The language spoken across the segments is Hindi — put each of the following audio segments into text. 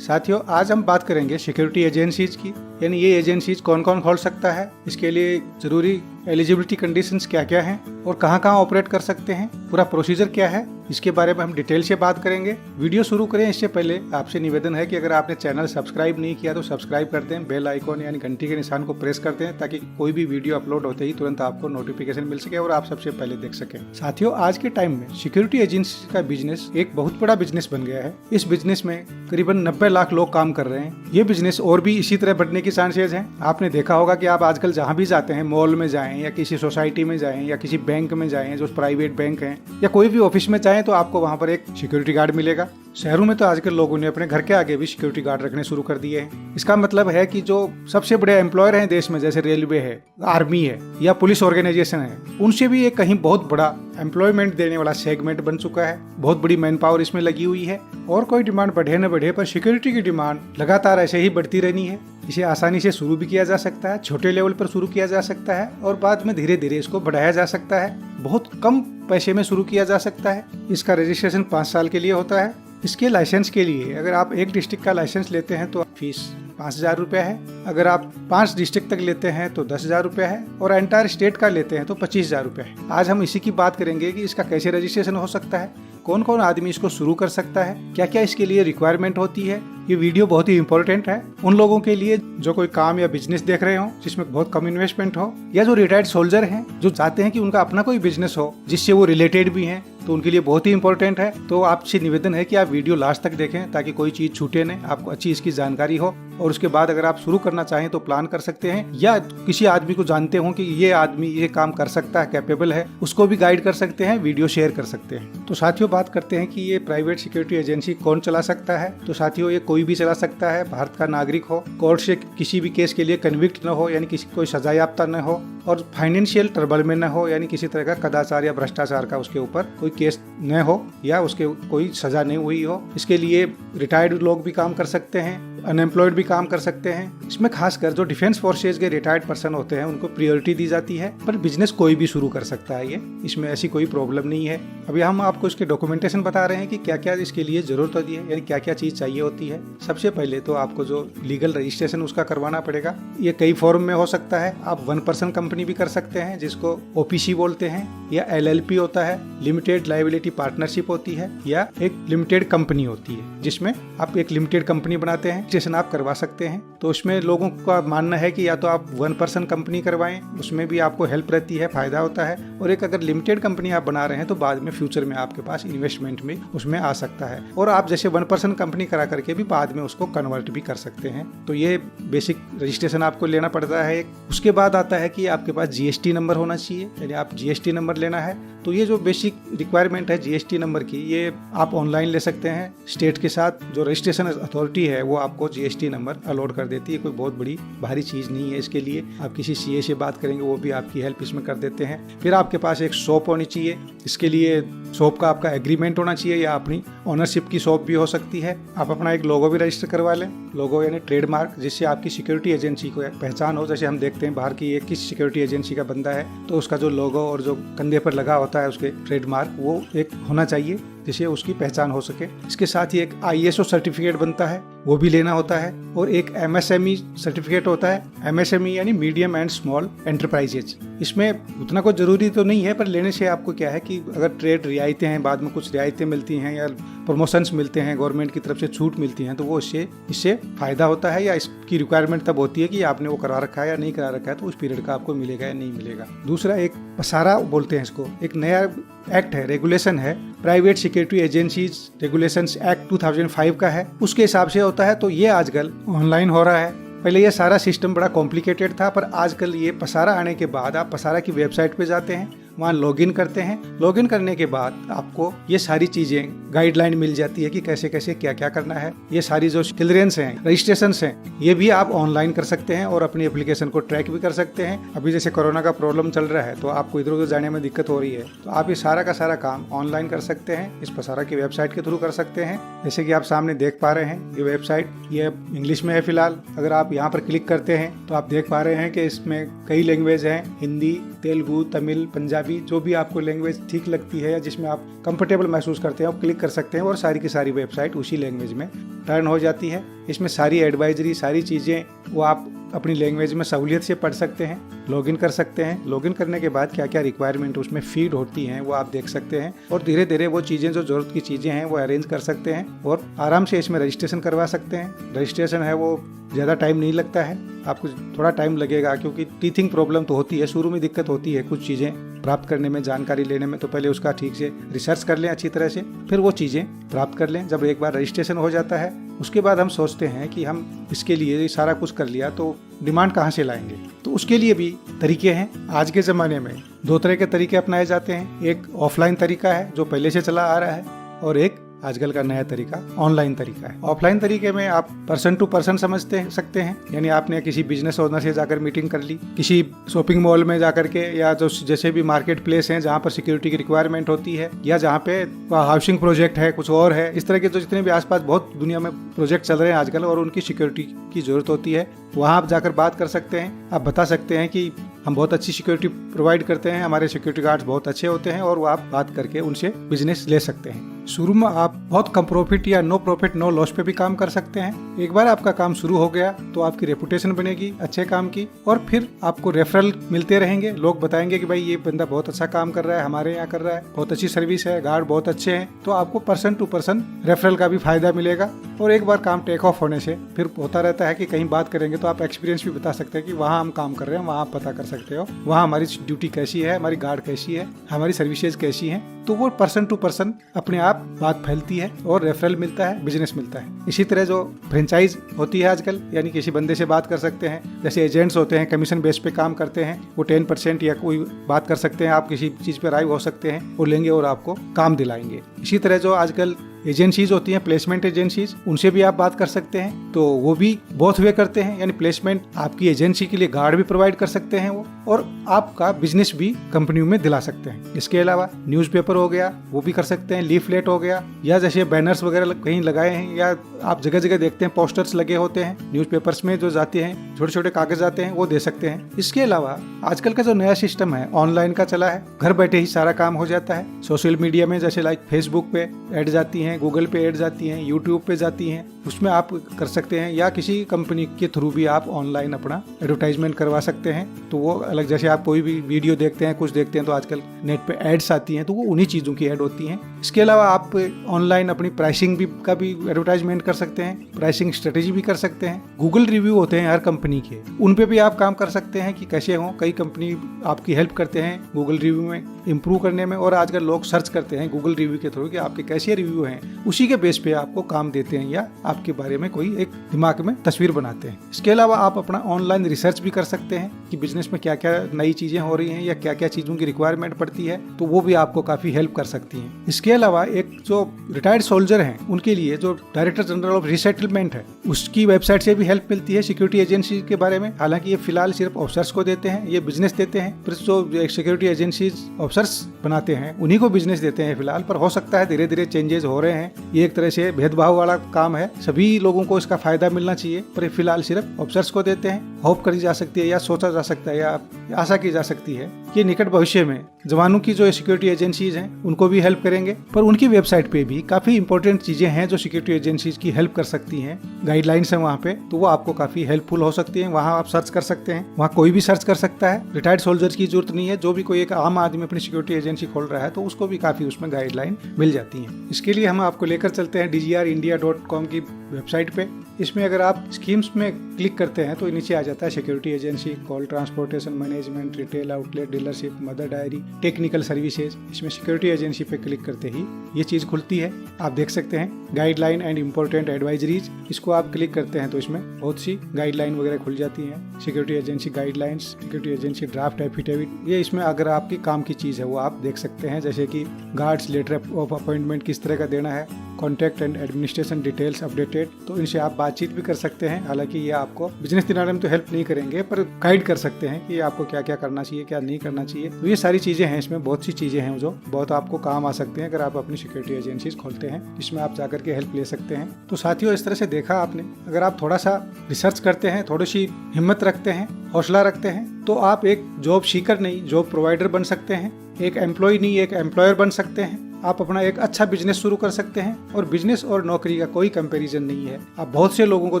साथियों, आज हम बात करेंगे सिक्योरिटी एजेंसीज की, यानी ये एजेंसीज कौन कौन खोल सकता है, इसके लिए जरूरी एलिजिबिलिटी कंडीशंस क्या क्या हैं और कहां कहां ऑपरेट कर सकते हैं, पूरा प्रोसीजर क्या है, इसके बारे में हम डिटेल से बात करेंगे। वीडियो शुरू करें इससे पहले आपसे निवेदन है कि अगर आपने चैनल सब्सक्राइब नहीं किया तो सब्सक्राइब कर दें, बेल आइकॉन यानी घंटी के निशान को प्रेस कर दें ताकि कोई भी वीडियो अपलोड होते ही तुरंत आपको नोटिफिकेशन मिल सके और आप सबसे पहले देख सकें। साथियों, आज के टाइम में सिक्योरिटी एजेंसी का बिजनेस एक बहुत बड़ा बिजनेस बन गया है। इस बिजनेस में करीबन 90 लाख लोग काम कर रहे हैं। ये बिजनेस और भी इसी तरह बढ़ने की चांसेस हैं। आपने देखा होगा कि आप आजकल जहाँ भी जाते हैं, मॉल में जाएं या किसी सोसाइटी में जाएं या किसी बैंक में जाएं जो प्राइवेट बैंक हैं, या कोई भी ऑफिस में जाएं तो आपको वहाँ पर एक सिक्योरिटी गार्ड मिलेगा। शहरों में तो आजकल लोगों ने अपने घर के आगे भी सिक्योरिटी गार्ड रखने शुरू कर दिए हैं। इसका मतलब है कि जो सबसे बड़े एम्प्लॉयर हैं देश में, जैसे रेलवे है, आर्मी है या पुलिस ऑर्गेनाइजेशन है, उनसे भी ये कहीं बहुत बड़ा एम्प्लॉयमेंट देने वाला सेगमेंट बन चुका है। बहुत बड़ी मैन पावर इसमें लगी हुई है और कोई डिमांड बढ़े न बढ़े, पर सिक्योरिटी की डिमांड लगातार ऐसे ही बढ़ती रहनी है। इसे आसानी से शुरू भी किया जा सकता है, छोटे लेवल पर शुरू किया जा सकता है और बाद में धीरे धीरे इसको बढ़ाया जा सकता है। बहुत कम पैसे में शुरू किया जा सकता है। इसका रजिस्ट्रेशन 5 साल के लिए होता है। इसके लाइसेंस के लिए अगर आप एक डिस्ट्रिक्ट का लाइसेंस लेते हैं तो फीस 5,000 रुपये है। अगर आप 5 डिस्ट्रिक्ट तक लेते हैं तो 10,000 रुपये है और एंटायर स्टेट का लेते हैं तो 25,000 रुपये है। आज हम इसी की बात करेंगे कि इसका कैसे रजिस्ट्रेशन हो सकता है, कौन कौन आदमी इसको शुरू कर सकता है, क्या क्या इसके लिए रिक्वायरमेंट होती है। ये वीडियो बहुत ही इंपॉर्टेंट है उन लोगों के लिए जो कोई काम या बिजनेस देख रहे हो जिसमें बहुत कम इन्वेस्टमेंट हो, या जो रिटायर्ड सोल्जर हैं जो चाहते हैं कि उनका अपना कोई बिजनेस हो जिससे वो रिलेटेड भी हैं, तो उनके लिए बहुत ही इंपॉर्टेंट है। तो आपसे निवेदन है कि आप वीडियो लास्ट तक देखें ताकि कोई चीज छूटे नहीं, आपको अच्छी इसकी जानकारी हो और उसके बाद अगर आप शुरू करना चाहें तो प्लान कर सकते हैं, या किसी आदमी को जानते हो कि ये आदमी ये काम कर सकता है, कैपेबल है, उसको भी गाइड कर सकते हैं, वीडियो शेयर कर सकते हैं। तो साथियों, बात करते हैं कि ये प्राइवेट सिक्योरिटी एजेंसी कौन चला सकता है। तो साथियों, ये कोई भी चला सकता है, भारत का नागरिक हो, कोर्ट से किसी भी केस के लिए कन्विक्ट न हो यानी किसी कोई सजा याफ्ता न हो, और फाइनेंशियल ट्रबल में न हो यानी किसी तरह का कदाचार या भ्रष्टाचार का उसके ऊपर कोई केस न हो या उसके कोई सजा नहीं हुई हो। इसके लिए रिटायर्ड लोग भी काम कर सकते हैं, अनएम्प्लॉयड भी काम कर सकते हैं। इसमें खासकर जो डिफेंस फोर्सेज के रिटायर्ड पर्सन होते हैं उनको प्रायोरिटी दी जाती है, पर बिजनेस कोई भी शुरू कर सकता है। ये इसमें ऐसी कोई प्रॉब्लम नहीं है। अभी हम आपको इसके डॉक्यूमेंटेशन बता रहे हैं कि क्या क्या इसके लिए जरूरत होती है, यानी क्या क्या चीज चाहिए होती है। सबसे पहले तो आपको जो लीगल रजिस्ट्रेशन उसका करवाना पड़ेगा। ये कई फॉर्म में हो सकता है। आप 1 पर्सन कंपनी भी कर सकते हैं जिसको OPC बोलते हैं, या LLP होता है, लिमिटेड लायबिलिटी पार्टनरशिप होती है, या एक लिमिटेड कंपनी होती है जिसमें आप एक लिमिटेड कंपनी बनाते हैं, रजिस्ट्रेशन आप करवा सकते हैं। तो उसमें लोगों का मानना है कि या तो आप 1 पर्सन कंपनी करवाएं, उसमें भी आपको हेल्प रहती है, फायदा होता है, और एक अगर लिमिटेड कंपनी आप बना रहे हैं तो बाद में फ्यूचर में आपके पास इन्वेस्टमेंट में उसमें आ सकता है, और आप जैसे 1 पर्सन कंपनी करा करके भी बाद में उसको कन्वर्ट भी कर सकते हैं। तो ये बेसिक रजिस्ट्रेशन आपको लेना पड़ता है। उसके बाद आता है कि आपके पास GST नंबर होना चाहिए, यानी आप GST नंबर लेना है। तो ये जो बेसिक रिक्वायरमेंट है GST नंबर की, ये आप ऑनलाइन ले सकते हैं। स्टेट के साथ जो रजिस्ट्रेशन अथॉरिटी है वो आपको GST नंबर अलॉट कर देती है। कोई बहुत बड़ी भारी चीज़ नहीं है। इसके लिए आप किसी CA से बात करेंगे, वो भी आपकी हेल्प इसमें कर देते हैं। फिर आपके पास एक शॉप होनी चाहिए। इसके लिए शॉप का आपका एग्रीमेंट होना चाहिए, या अपनी ओनरशिप की शॉप भी हो सकती है। आप अपना एक लोगो भी रजिस्टर करवा लें, लोगो यानी ट्रेडमार्क, जिससे आपकी सिक्योरिटी एजेंसी को पहचान हो। जैसे हम देखते हैं बाहर की एक किस सिक्योरिटी एजेंसी का बंदा है तो उसका जो लोगो और जो कंधे पर लगा होता है उसके ट्रेडमार्क, वो एक होना चाहिए जिससे उसकी पहचान हो सके। इसके साथ ही एक ISO सर्टिफिकेट बनता है, वो भी लेना होता है, और एक MSME सर्टिफिकेट होता है। MSME यानी मीडियम एंड स्मॉल एंटरप्राइजेज। इसमें उतना कुछ जरूरी तो नहीं है, पर लेने से आपको क्या है कि अगर ट्रेड रियायतें हैं, बाद में कुछ रियायतें मिलती हैं या प्रमोशंस मिलते हैं, गवर्नमेंट की तरफ से छूट मिलती हैं, तो वो इससे फायदा होता है, या इसकी रिक्वायरमेंट तब होती है कि आपने वो करा रखा है या नहीं करा रखा है, तो उस पीरियड का आपको मिलेगा या नहीं मिलेगा। दूसरा एक पसारा बोलते हैं इसको, एक नया एक्ट है, रेगुलेशन है, private security agencies regulations act 2005 का है। उसके हिसाब से होता है। तो ये आजकल ऑनलाइन हो रहा है। पहले ये सारा सिस्टम बड़ा कॉम्प्लिकेटेड था, पर आजकल ये पसारा आने के बाद आप पसारा की वेबसाइट पे जाते हैं, वहाँ लॉगिन करते हैं। लॉगिन करने के बाद आपको ये सारी चीजें गाइडलाइन मिल जाती है कि कैसे कैसे क्या क्या करना है। ये सारी जो क्लियरेंस हैं, रजिस्ट्रेशन हैं, ये भी आप ऑनलाइन कर सकते हैं और अपनी एप्लीकेशन को ट्रैक भी कर सकते हैं। अभी जैसे कोरोना का प्रॉब्लम चल रहा है तो आपको इधर उधर जाने में दिक्कत हो रही है, तो आप ये सारा का सारा काम ऑनलाइन कर सकते हैं, इस पसारा की वेबसाइट के थ्रू कर सकते हैं। जैसे कि आप सामने देख पा रहे हैं, ये वेबसाइट ये इंग्लिश में है फिलहाल। अगर आप यहाँ पर क्लिक करते हैं तो आप देख पा रहे हैं कि इसमें कई लैंग्वेज हैं, हिंदी, तेलुगु, तमिल, पंजाबी, पंजाबी, जो भी आपको लैंग्वेज ठीक लगती है या जिसमें आप कंफर्टेबल महसूस करते हैं, आप क्लिक कर सकते हैं और सारी की सारी वेबसाइट उसी लैंग्वेज में टर्न हो जाती है। इसमें सारी एडवाइजरी, सारी चीज़ें वो आप अपनी लैंग्वेज में सहूलियत से पढ़ सकते हैं, लॉगिन कर सकते हैं। लॉगिन करने के बाद क्या क्या रिक्वायरमेंट उसमें फीड होती हैं वो आप देख सकते हैं और धीरे धीरे वो चीज़ें जो ज़रूरत की चीज़ें हैं वो अरेंज कर सकते हैं और आराम से इसमें रजिस्ट्रेशन करवा सकते हैं। रजिस्ट्रेशन है वो ज़्यादा टाइम नहीं लगता है, आपको थोड़ा टाइम लगेगा क्योंकि टीथिंग प्रॉब्लम तो होती है, शुरू में दिक्कत होती है कुछ चीज़ें प्राप्त करने में, जानकारी लेने में। तो पहले उसका ठीक से रिसर्च कर लें अच्छी तरह से, फिर वो चीज़ें प्राप्त कर लें। जब एक बार रजिस्ट्रेशन हो जाता है उसके बाद हम सोचते हैं कि हम इसके लिए सारा कुछ कर लिया तो डिमांड कहाँ से लाएंगे। तो उसके लिए भी तरीके हैं। आज के ज़माने में 2 तरह के तरीके अपनाए जाते हैं। एक ऑफलाइन तरीका है जो पहले से चला आ रहा है और एक आजकल का नया तरीका ऑनलाइन तरीका है। ऑफलाइन तरीके में आप पर्सन टू पर्सन समझते सकते हैं, यानी आपने किसी बिजनेस ओनर से जाकर मीटिंग कर ली, किसी शॉपिंग मॉल में जाकर के, या जो जैसे भी मार्केट प्लेस हैं जहाँ पर सिक्योरिटी की रिक्वायरमेंट होती है, या जहाँ पे हाउसिंग प्रोजेक्ट है, कुछ और है, इस तरह के जो जितने भी आसपास बहुत दुनिया में प्रोजेक्ट चल रहे हैं आजकल और उनकी सिक्योरिटी की जरूरत होती है, वहाँ आप जाकर बात कर सकते हैं। आप बता सकते हैं कि हम बहुत अच्छी सिक्योरिटी प्रोवाइड करते हैं, हमारे सिक्योरिटी गार्ड्स बहुत अच्छे होते हैं, और वो आप बात करके उनसे बिजनेस ले सकते हैं। शुरू में आप बहुत कम प्रॉफिट या नो प्रॉफिट नो लॉस पे भी काम कर सकते हैं। एक बार आपका काम शुरू हो गया तो आपकी रेपुटेशन बनेगी अच्छे काम की, और फिर आपको रेफरल मिलते रहेंगे। लोग बताएंगे कि भाई ये बंदा बहुत अच्छा काम कर रहा है, हमारे यहाँ कर रहा है, बहुत अच्छी सर्विस है, गार्ड बहुत अच्छे हैं। तो आपको पर्सन टू पर्सन रेफरल का भी फायदा मिलेगा। और एक बार काम टेक ऑफ होने से फिर होता रहता है कि कहीं बात करेंगे तो आप एक्सपीरियंस भी बता सकते हैं कि वहाँ हम काम कर रहे हैं, वहाँ आप पता कर सकते हो वहाँ हमारी ड्यूटी कैसी है, हमारी गार्ड कैसी है, हमारी सर्विसेज कैसी हैं। तो वो पर्सन टू पर्सन अपने आप बात फैलती है और रेफरल मिलता है, बिजनेस मिलता है। इसी तरह जो फ्रेंचाइज होती है आजकल, यानी किसी बंदे से बात कर सकते हैं, जैसे एजेंट्स होते हैं कमीशन बेस पे काम करते हैं, वो 10% या कोई बात कर सकते हैं, आप किसी चीज़ पे राय हो सकते हैं, वो लेंगे और आपको काम दिलाएंगे। इसी तरह जो आजकल एजेंसीज होती हैं, प्लेसमेंट एजेंसीज, उनसे भी आप बात कर सकते हैं। तो वो भी बहुत वे करते हैं, यानी प्लेसमेंट आपकी एजेंसी के लिए गार्ड भी प्रोवाइड कर सकते हैं वो, और आपका बिजनेस भी कंपनी में दिला सकते हैं। इसके अलावा न्यूज़पेपर हो गया, वो भी कर सकते हैं, लीफलेट हो गया, या जैसे बैनर्स वगैरह कहीं लगाए हैं, या आप जगह जगह देखते हैं पोस्टर्स लगे होते हैं न्यूज़पेपर्स में जो जाते हैं, छोटे छोटे कागज आते हैं, वो दे सकते हैं। इसके अलावा आजकल का जो नया सिस्टम है ऑनलाइन का चला है, घर बैठे ही सारा काम हो जाता है। सोशल मीडिया में जैसे लाइक फेसबुक पे ऐड जाती हैं, गूगल पे ऐड जाती हैं, यूट्यूब पे जाती हैं, उसमें आप कर सकते हैं, या किसी कंपनी के थ्रू भी आप ऑनलाइन अपना एडवर्टाइजमेंट करवा सकते हैं। तो वो अलग, जैसे आप कोई भी वीडियो देखते हैं, कुछ देखते हैं, तो आजकल नेट पे एड्स आती हैं, तो वो उन्हीं चीज़ों की ऐड होती हैं। इसके अलावा आप ऑनलाइन अपनी प्राइसिंग भी का भी एडवर्टाइजमेंट कर सकते हैं, प्राइसिंग स्ट्रेटेजी भी कर सकते हैं। गूगल रिव्यू होते हैं हर कंपनी के, उन पे भी आप काम कर सकते हैं कि कैसे हों। कई कंपनी आपकी हेल्प करते हैं गूगल रिव्यू में इम्प्रूव करने में, और आजकल लोग सर्च करते हैं गूगल रिव्यू के थ्रू कि आपके कैसे रिव्यू हैं, उसी के बेस पे आपको काम देते हैं या आपके बारे में कोई एक दिमाग में तस्वीर बनाते हैं। इसके अलावा आप अपना ऑनलाइन रिसर्च भी कर सकते हैं कि बिजनेस में क्या क्या नई चीजें हो रही हैं या क्या क्या चीजों की रिक्वायरमेंट पड़ती है, तो वो भी आपको काफी हेल्प कर सकती हैं। इसके अलावा एक जो रिटायर्ड सोल्जर हैं उनके लिए जो डायरेक्टर जनरल ऑफ रिसेटलमेंट है, उसकी वेबसाइट से भी हेल्प मिलती है सिक्योरिटी एजेंसी के बारे में। हालांकि ये फिलहाल सिर्फ ऑफिसर्स को देते हैं, ये बिजनेस देते हैं, फिर जो सिक्योरिटी एजेंसी ऑफिसर्स बनाते हैं उन्हीं को बिजनेस देते हैं फिलहाल, पर हो सकता है धीरे धीरे चेंजेस हो रहे हैं। ये एक तरह से भेदभाव वाला काम है, सभी लोगों को इसका फायदा मिलना चाहिए, पर फिलहाल सिर्फ ऑफिसर्स को देते हैं। होप करी जा सकती है या सोचा जा सकता है या आशा की जा सकती है कि निकट भविष्य में जवानों की जो सिक्योरिटी एजेंसीज हैं उनको भी हेल्प करेंगे। पर उनकी वेबसाइट पे भी काफी इंपॉर्टेंट चीजें हैं जो सिक्योरिटी एजेंसीज की हेल्प कर सकती हैं, गाइडलाइंस हैं वहाँ पे, तो वो आपको काफी हेल्पफुल हो सकती हैं। वहाँ आप सर्च कर सकते हैं, वहाँ कोई भी सर्च कर सकता है, रिटायर्ड सोल्जर्स की जरूरत नहीं है। जो भी कोई एक आम आदमी अपनी सिक्योरिटी एजेंसी खोल रहा है तो उसको भी काफी उसमें गाइडलाइन मिल जाती है। इसके लिए हम आपको लेकर चलते हैं dgrindia.com की वेबसाइट पे। इसमें अगर आप स्कीम्स में क्लिक करते हैं तो नीचे आ जाता है security agency, call transportation management, retail outlet, dealership, mother diary, technical services. इसमें सिक्योरिटी एजेंसी पे क्लिक करते ही ये चीज़ खुलती है। आप देख सकते हैं गाइडलाइन एंड इम्पोर्टेंट एडवाइजरीज, इसको आप क्लिक करते हैं तो इसमें बहुत सी गाइडलाइन वगैरह खुल जाती हैं। Security agency guidelines, security agency draft affidavit, ये इसमें अगर आपकी काम की चीज़ है वो आप देख सकते हैं, जैसे कि गार्ड्स लेटर ऑफ अपॉइंटमेंट किस तरह का देना है, contact and administration details updated. तो इनसे आप बातचीत भी कर सकते हैं। हालांकि ये आपको बिजनेस दिलाने में तो हेल्प नहीं करेंगे, पर गाइड कर सकते हैं कि आपको क्या क्या करना चाहिए, क्या नहीं करना चाहिए। तो ये सारी चीजें हैं, इसमें बहुत सी चीजें हैं जो बहुत आपको काम आ सकते हैं अगर आप अपनी सिक्योरिटी एजेंसीज खोलते हैं, इसमें आप जाकर के हेल्प ले सकते हैं। तो साथियों, इस तरह से देखा आपने, अगर आप थोड़ा सा रिसर्च करते हैं, थोड़ी सी हिम्मत रखते हैं, हौसला रखते हैं, तो आप एक जॉब सीकर नहीं, जॉब प्रोवाइडर बन सकते हैं। एक एम्प्लॉय नहीं, एक एम्प्लॉयर बन सकते हैं। आप अपना एक अच्छा बिजनेस शुरू कर सकते हैं। और बिजनेस और नौकरी का कोई कंपैरिजन नहीं है। आप बहुत से लोगों को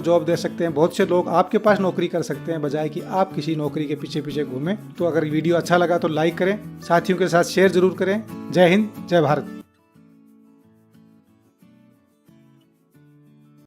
जॉब दे सकते हैं, बहुत से लोग आपके पास नौकरी कर सकते हैं, बजाय कि आप किसी नौकरी के पीछे पीछे घूमें। तो अगर वीडियो अच्छा लगा तो लाइक करें, साथियों के साथ शेयर जरूर करें। जय हिंद, जय भारत।